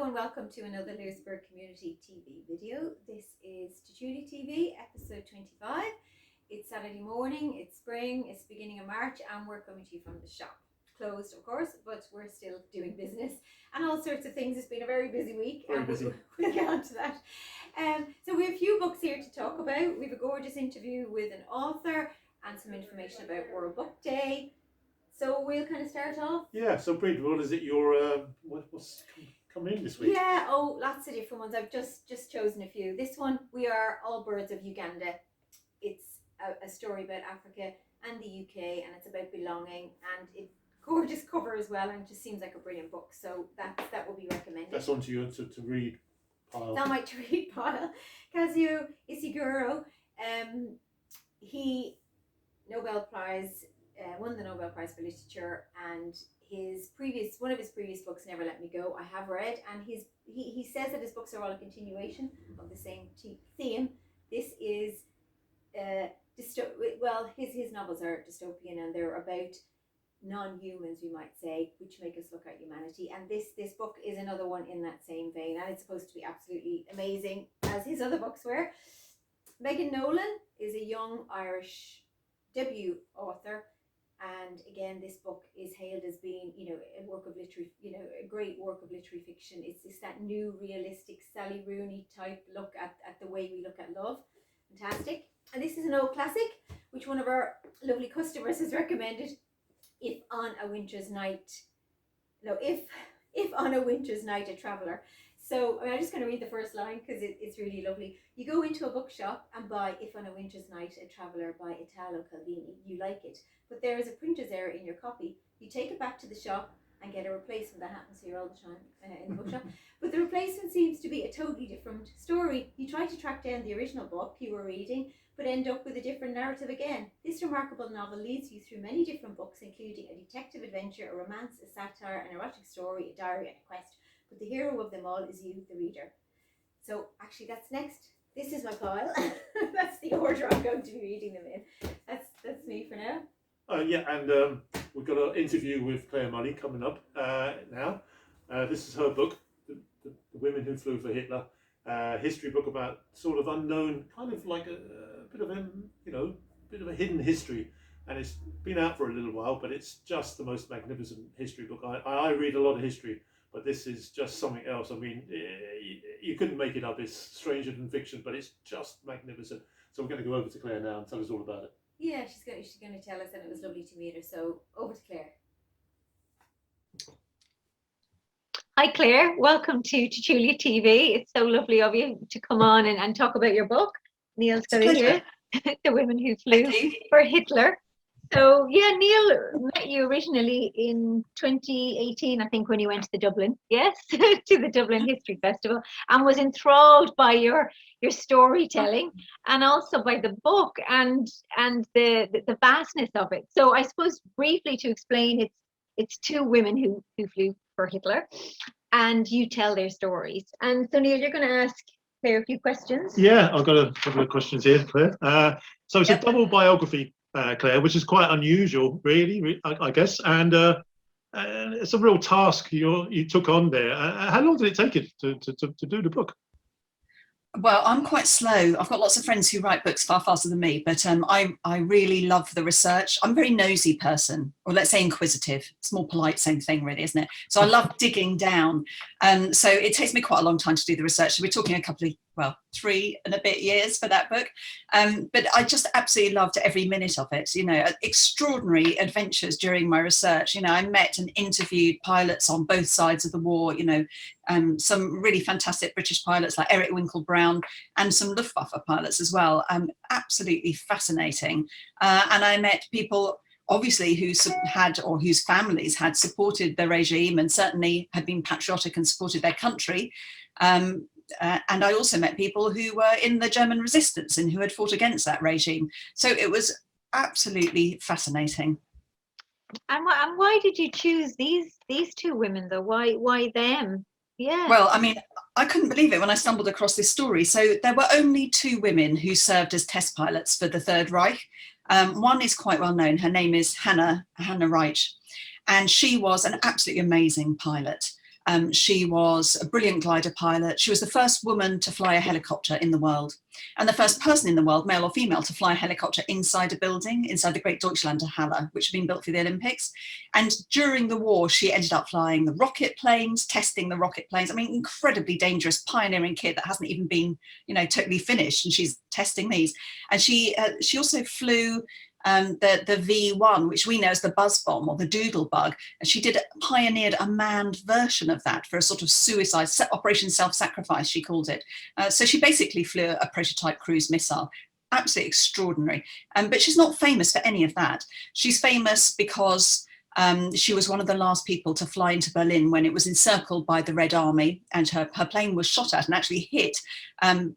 and welcome to another Lewisburg Community TV video. This is Tertulia TV, episode 25. It's Saturday morning, it's spring, it's the beginning of March, and we're coming to you from the shop. Closed, of course, but we're still doing business and all sorts of things. It's been a very busy week, very busy. We'll get on to that. So we have a few books here to talk about. We have a gorgeous interview with an author and some information about World Book Day. So we'll kind of start off. Yeah, so Brid, what is it what's coming in this week? Yeah, lots of different ones. I've just chosen a few. This one, We Are All Birds of Uganda. It's a story about Africa and the UK, and it's about belonging, and it's gorgeous cover as well, and it just seems like a brilliant book. So that will be recommended. That's on to you to read pile. That might read pile. Kazuo Ishiguro, he won the Nobel Prize for Literature, and one of his previous books, Never Let Me Go, I have read, and he says that his books are all a continuation of the same theme. This is his novels are dystopian, and they're about non-humans, we might say, which make us look at humanity, and this book is another one in that same vein, and it's supposed to be absolutely amazing, as his other books were. Megan Nolan is a young Irish debut author, and again, this book is hailed as being, a work of literary, a great work of literary fiction. It's that new, realistic Sally Rooney type look at the way we look at love. Fantastic. And this is an old classic, which one of our lovely customers has recommended. If on a winter's night, a traveller. So I'm just going to read the first line because it's really lovely. You go into a bookshop and buy If on a Winter's Night, a Traveller by Italo Calvini. You like it, but there is a printer's error in your copy. You take it back to the shop and get a replacement. That happens here all the time in the bookshop. But the replacement seems to be a totally different story. You try to track down the original book you were reading, but end up with a different narrative again. This remarkable novel leads you through many different books, including a detective adventure, a romance, a satire, an erotic story, a diary, and a quest. But the hero of them all is you, the reader. So actually, that's next. This is my pile. That's the order I'm going to be reading them in. That's me for now. And we've got an interview with Clare Mulley coming up now. This is her book, the Women Who Flew for Hitler. History book about sort of unknown, kind of like a bit of a hidden history. And it's been out for a little while, but it's just the most magnificent history book. I read a lot of history, but this is just something else. I mean, you couldn't make it up. It's stranger than fiction, but it's just magnificent. So we're going to go over to Clare now and tell us all about it. Yeah, she's going to tell us, and it was lovely to meet her. So over to Clare. Hi Clare, welcome to Tertulia TV. It's so lovely of you to come on and talk about your book. Neil's got it here, The Women Who Flew for Hitler. So yeah, Neil met you originally in 2018, I think, when you went to the Dublin, yes, to the Dublin History Festival, and was enthralled by your storytelling and also by the book and the vastness of it. So I suppose briefly to explain, it's two women who flew for Hitler, and you tell their stories. And so Neil, you're going to ask Clare a few questions. Yeah, I've got a couple of questions here, Clare. So it's a double biography, Clare, which is quite unusual, really, I guess. And it's a real task you took on there. How long did it take you to do the book? Well, I'm quite slow. I've got lots of friends who write books far faster than me, but I really love the research. I'm a very nosy person, or let's say inquisitive. It's more polite, same thing really, isn't it? So I love digging down. So it takes me quite a long time to do the research. So we're talking 3 and a bit years for that book. But I just absolutely loved every minute of it. Extraordinary adventures during my research. I met and interviewed pilots on both sides of the war, some really fantastic British pilots like Eric Winkle-Brown, and some Luftwaffe pilots as well. Absolutely fascinating. And I met people obviously who had, or whose families had supported the regime and certainly had been patriotic and supported their country. And I also met people who were in the German resistance and who had fought against that regime. So it was absolutely fascinating. And why did you choose these two women though? Why them? Yeah. Well, I mean, I couldn't believe it when I stumbled across this story. So there were only two women who served as test pilots for the Third Reich. One is quite well known. Her name is Hannah Wright, and she was an absolutely amazing pilot. She was a brilliant glider pilot. She was the first woman to fly a helicopter in the world, and the first person in the world, male or female, to fly a helicopter inside a building, inside the Great Deutschlander Halle, which had been built for the Olympics. And during the war, she ended up flying the rocket planes, testing the rocket planes. I mean, incredibly dangerous, pioneering kit that hasn't even been, totally finished, and she's testing these. And she also flew the V1, which we know as the buzz bomb or the doodle bug, and she pioneered a manned version of that for a sort of suicide operation, self-sacrifice, she called it. So she basically flew a prototype cruise missile. Absolutely extraordinary. But she's not famous for any of that. She's famous because she was one of the last people to fly into Berlin when it was encircled by the Red Army, and her plane was shot at and actually hit.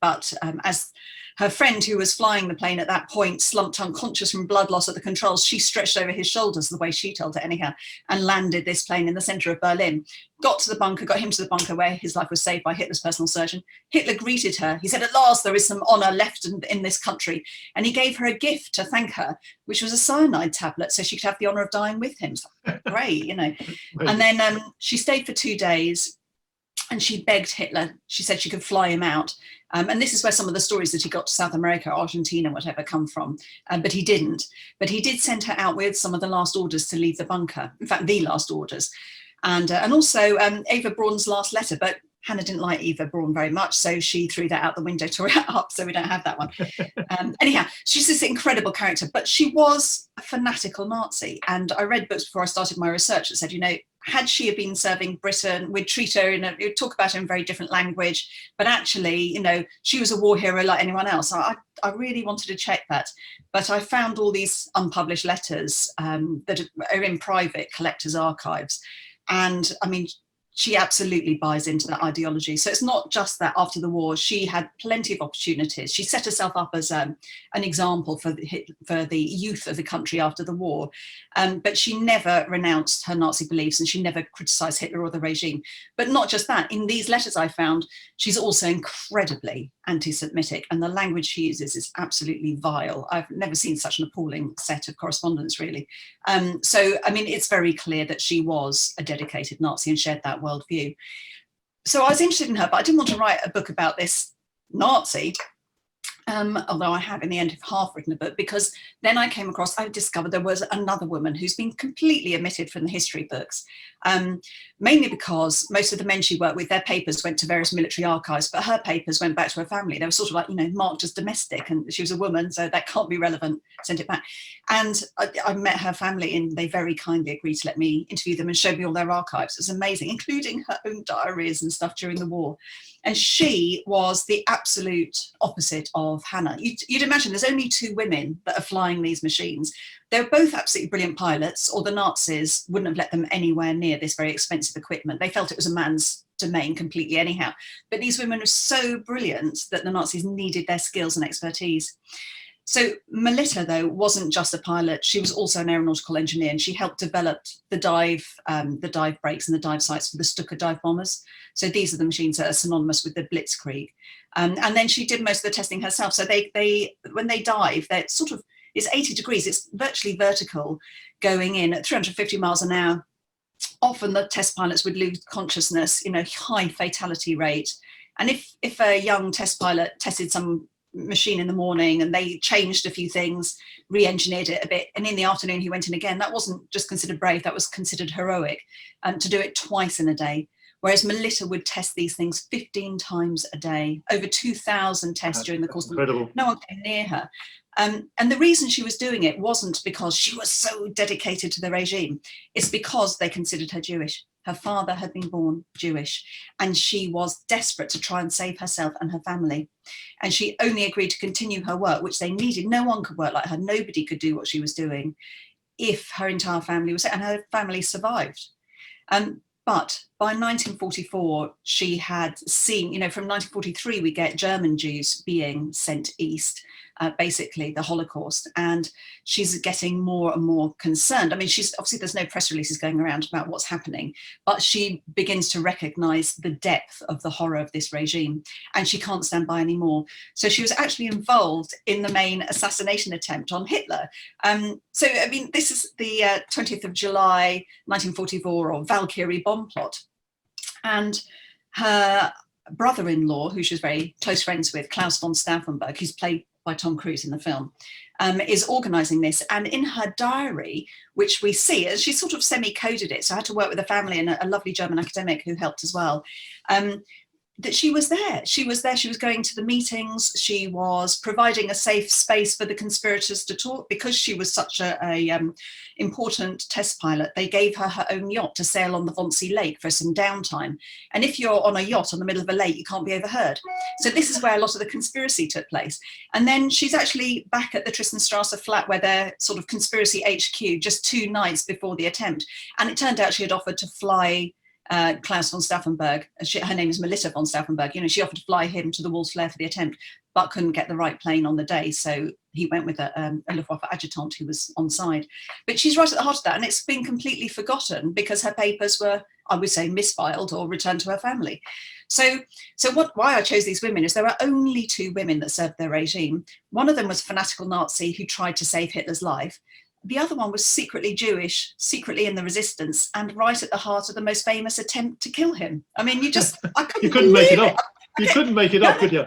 But as her friend who was flying the plane at that point slumped unconscious from blood loss at the controls, she stretched over his shoulders, the way she told it anyhow, and landed this plane in the centre of Berlin. Got him to the bunker where his life was saved by Hitler's personal surgeon. Hitler greeted her. He said, "At last there is some honour left in this country." And he gave her a gift to thank her, which was a cyanide tablet, so she could have the honour of dying with him. So, great, And then she stayed for 2 days, and she begged Hitler. She said she could fly him out. And this is where some of the stories that he got to South America, Argentina, whatever, come from. But he didn't. But he did send her out with some of the last orders to leave the bunker. In fact, the last orders. And also Eva Braun's last letter. But Hannah didn't like Eva Braun very much, so she threw that out the window, tore it up, so we don't have that one. Anyhow, she's this incredible character, but she was a fanatical Nazi. And I read books before I started my research that said, had she been serving Britain, we'd treat her we'd talk about her in very different language, but actually, she was a war hero like anyone else. I really wanted to check that, but I found all these unpublished letters that are in private collectors' archives. And I mean, she absolutely buys into that ideology. So it's not just that after the war, she had plenty of opportunities. She set herself up as an example for the youth of the country after the war. But she never renounced her Nazi beliefs, and she never criticised Hitler or the regime. But not just that, in these letters I found, she's also incredibly anti-Semitic, and the language she uses is absolutely vile. I've never seen such an appalling set of correspondence, really. So, I mean, it's very clear that she was a dedicated Nazi and shared that worldview. So I was interested in her, but I didn't want to write a book about this Nazi, although I have in the end half written a book, because then I discovered there was another woman who's been completely omitted from the history books, mainly because most of the men she worked with, their papers went to various military archives, but her papers went back to her family. They were sort of like, marked as domestic, and she was a woman, so that can't be relevant, sent it back. And I met her family, and they very kindly agreed to let me interview them and show me all their archives. It was amazing, including her own diaries and stuff during the war. And she was the absolute opposite of Hannah. You'd imagine there's only 2 women that are flying these machines. They're both absolutely brilliant pilots, or the Nazis wouldn't have let them anywhere near this very expensive equipment. They felt it was a man's domain completely anyhow. But these women were so brilliant that the Nazis needed their skills and expertise. So Melita, though, wasn't just a pilot. She was also an aeronautical engineer, and she helped develop the dive brakes and the dive sights for the Stuka dive bombers. So these are the machines that are synonymous with the Blitzkrieg. And then she did most of the testing herself. So when they dive, they're sort of, it's 80 degrees. It's virtually vertical, going in at 350 miles an hour. Often the test pilots would lose consciousness, high fatality rate. And if a young test pilot tested some machine in the morning and they changed a few things, re-engineered it a bit, and in the afternoon he went in again, that wasn't just considered brave, that was considered heroic, to do it twice in a day. Whereas Melita would test these things 15 times a day, over 2,000 tests during the course of the day. No one came near her. And the reason she was doing it wasn't because she was so dedicated to the regime. It's because they considered her Jewish. Her father had been born Jewish, and she was desperate to try and save herself and her family. And she only agreed to continue her work, which they needed. No one could work like her. Nobody could do what she was doing if her entire family was, and her family survived. But by 1944, she had seen, from 1943, we get German Jews being sent east, basically the Holocaust, and she's getting more and more concerned. I mean, she's obviously, there's no press releases going around about what's happening, but she begins to recognize the depth of the horror of this regime, and she can't stand by anymore. So she was actually involved in the main assassination attempt on Hitler. So, I mean, this is the 20th of July, 1944, or Valkyrie bomb plot. And her brother-in-law, who she was very close friends with, Klaus von Stauffenberg, who's played by Tom Cruise in the film, is organising this. And in her diary, which we see, she sort of semi-coded it, so I had to work with a family and a lovely German academic who helped as well, that she was there. She was there. She was going to the meetings. She was providing a safe space for the conspirators to talk, because she was such a important test pilot. They gave her her own yacht to sail on the Wannsee Lake for some downtime. And if you're on a yacht on the middle of a lake, you can't be overheard. So this is where a lot of the conspiracy took place. And then she's actually back at the Tristanstrasse flat, where they're sort of conspiracy HQ, just 2 nights before the attempt. And it turned out she had offered to fly Klaus von Stauffenberg, her name is Melita von Stauffenberg, she offered to fly him to the Wolf's Lair for the attempt, but couldn't get the right plane on the day, so he went with a Luftwaffe adjutant who was on side. But she's right at the heart of that, and it's been completely forgotten because her papers were, I would say, misfiled or returned to her family. So why I chose these women is there were only 2 women that served their regime. One of them was a fanatical Nazi who tried to save Hitler's life. The other one was secretly Jewish, secretly in the resistance, and right at the heart of the most famous attempt to kill him. I mean, you couldn't make it up. You couldn't make it up, could you?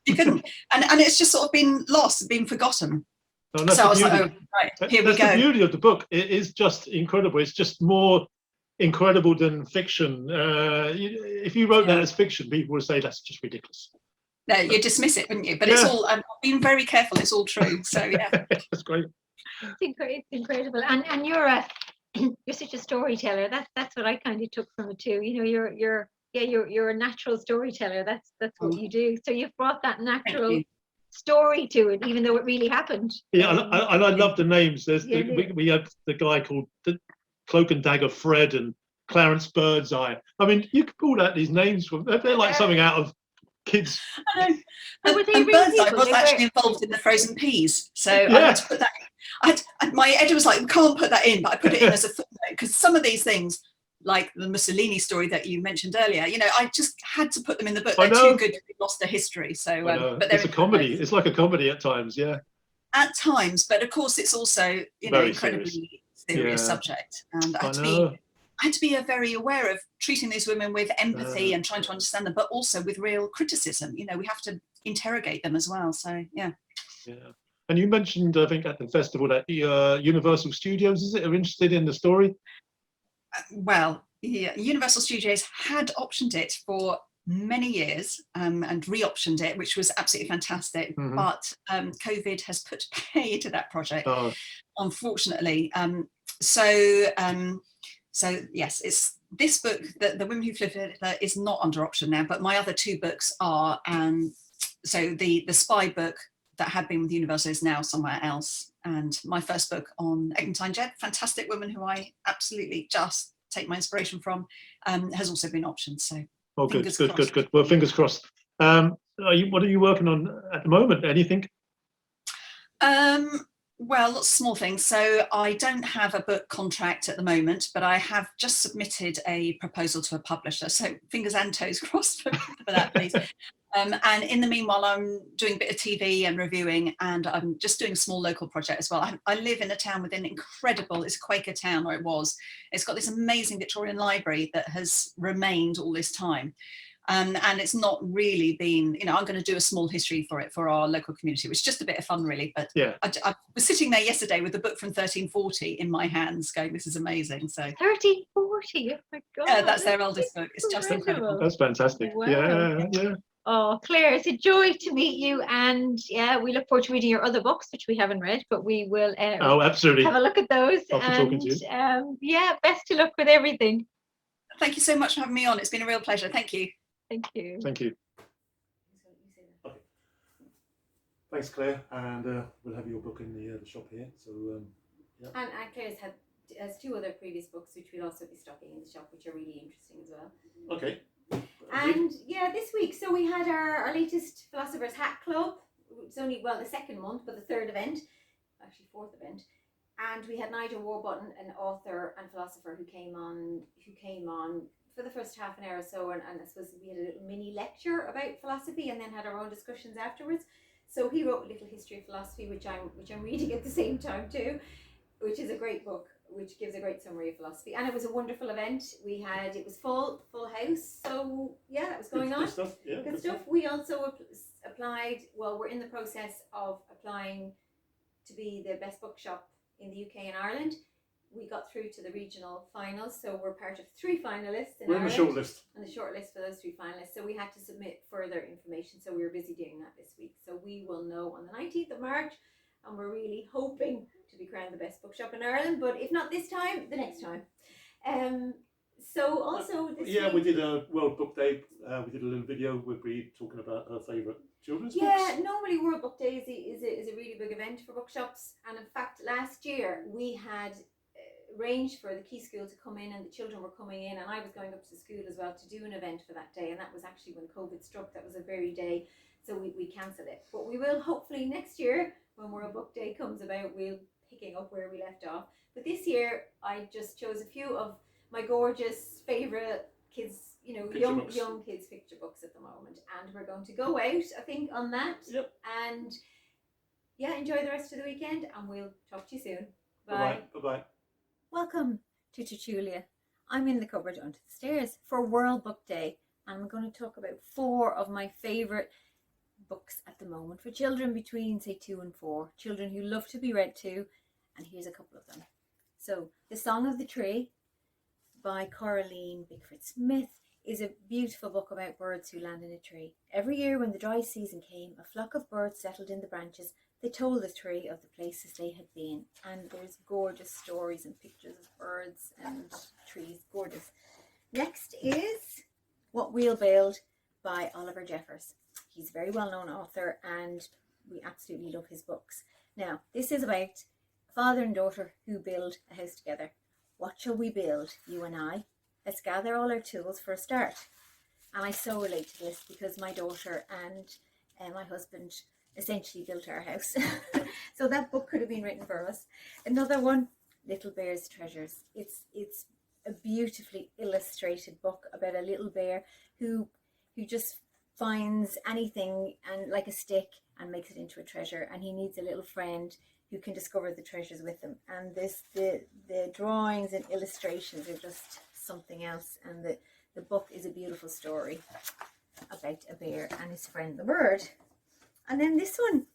You couldn't. And it's just sort of been lost, been forgotten. Oh, so I was like, oh, right, here we go. That's the beauty of the book. It is just incredible. It's just more incredible than fiction. If you wrote that as fiction, people would say that's just ridiculous. No, you'd dismiss it, wouldn't you? But it's all, I've been very careful, it's all true. So, yeah. That's great. It's incredible, and you're such a storyteller. That's what I kind of took from it too. You're a natural storyteller. That's what you do. So you've brought that natural story to it, even though it really happened. Yeah, and I love the names. We had the guy called the Cloak and Dagger Fred and Clarence Birdseye. I mean, you could pull out these names from. They're like something out of kids. I know. And Birdseye was actually involved in the frozen peas, so I had to put that. My editor was like, we can't put that in, but I put it in as a footnote, because some of these things, like the Mussolini story that you mentioned earlier, I just had to put them in the book. They're too good to be lost to history. So, but it's a comedy. It's like a comedy at times, yeah. At times, but of course, it's also incredibly serious subject, and I had to be very aware of treating these women with empathy and trying to understand them, but also with real criticism. We have to interrogate them as well. So, yeah. Yeah. And you mentioned, I think, at the festival that Universal Studios, are interested in the story? Well, Universal Studios had optioned it for many years and re-optioned it, which was absolutely fantastic. Mm-hmm. But COVID has put pay to that project, unfortunately. So yes, it's this book, the Women Who Flew for Hitler, is not under option now, but my other 2 books are. So the spy book that had been with Universal is now somewhere else. And my first book on Eglantine Jebb, fantastic woman who I absolutely just take my inspiration from, has also been optioned. So good. Well, fingers crossed. What are you working on at the moment? Anything? Well, lots of small things. So I don't have a book contract at the moment, but I have just submitted a proposal to a publisher. So fingers and toes crossed for that, please. And in the meanwhile, I'm doing a bit of TV and reviewing, and I'm just doing a small local project as well. I live in a town with an incredible, it's a Quaker town, or it was. It's got this amazing Victorian library that has remained all this time. And it's not really been, I'm going to do a small history for it for our local community, which is just a bit of fun, really. But yeah, I was sitting there yesterday with the book from 1340 in my hands going, this is amazing. So 1340, oh my God. Yeah, that's their oldest book. It's just incredible. That's fantastic. Wow. Yeah. Oh, Claire, it's a joy to meet you, and we look forward to reading your other books, which we haven't read, but we will absolutely have a look at those. And best of luck with everything. Thank you so much for having me on. It's been a real pleasure. Thank you. Thank you. Thank you. Okay. Thanks, Claire, and we'll have your book in the shop here. So, And Claire has 2 other previous books which we'll also be stocking in the shop, which are really interesting as well. Okay. And this week, so we had our latest Philosopher's Hat Club. It's only, the second month, but the 3rd event, actually 4th event. And we had Nigel Warburton, an author and philosopher, who came on for the first half an hour or so, and I suppose we had a little mini lecture about philosophy, and then had our own discussions afterwards. So he wrote a little history of philosophy, which I'm reading at the same time too, which is a great book. which gives a great summary of philosophy. And it was a wonderful event. It was full house. So yeah, it was going on. Good stuff. Yeah, Good stuff. We also applied, well, we're in the process of applying to be the best bookshop in the UK and Ireland. We got through to the regional finals, so we're part of 3 finalists in We're in Ireland. the shortlist. And the shortlist for those 3 finalists. So we had to submit further information. So we were busy doing that this week. So we will know on the 19th of March, and we're really hoping to be crowned the best bookshop in Ireland. But if not this time, the next time. So also this Yeah, week, we did a World Book Day. We did a little video with Brie talking about her favourite children's yeah, books. normally World Book Day is a really big event for bookshops. And in fact, last year we had arranged for the Key School to come in, and the children were coming in, and I was going up to the school as well to do an event for that day, and that was actually when COVID struck. That was a very day, so we cancelled it. But we will hopefully next year, when World Book Day comes about, we'll picking up where we left off. But this year I just chose a few of my gorgeous favourite kids, young kids picture books at the moment, and we're going to go out, I think, on that. Yep. And yeah, enjoy the rest of the weekend, and we'll talk to you soon. Bye bye. Welcome to Tertulia. I'm in the cupboard under the stairs for World Book Day, and I'm going to talk about 4 of my favourite books at the moment for children between, say, 2 and 4. Children who love to be read to, and here's a couple of them. So, The Song of the Tree by Carlene Bigfoot Smith is a beautiful book about birds who land in a tree. Every year when the dry season came, a flock of birds settled in the branches. They told the tree of the places they had been, and there's gorgeous stories and pictures of birds and trees, gorgeous. Next is What We'll Build by Oliver Jeffers. He's a very well-known author, and we absolutely love his books. Now, this is about a father and daughter who build a house together. What shall we build, you and I? Let's gather all our tools for a start. And I so relate to this because my daughter and my husband essentially built our house. So that book could have been written for us. Another one, Little Bear's Treasures. It's a beautifully illustrated book about a little bear who just finds anything and like a stick and makes it into a treasure, and he needs a little friend who can discover the treasures with him. And the drawings and illustrations are just something else, and the book is a beautiful story about a bear and his friend the bird. And then this one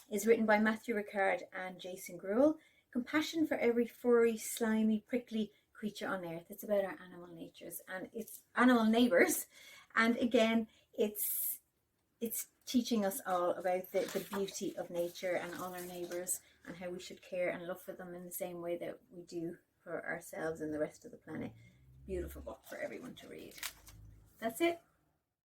is written by Matthew Ricard and Jason Gruel. Compassion for every furry, slimy, prickly creature on earth. It's about our animal natures, and it's animal neighbours. And again, it's teaching us all about the beauty of nature and all our neighbours, and how we should care and love for them in the same way that we do for ourselves and the rest of the planet. Beautiful book for everyone to read. That's it.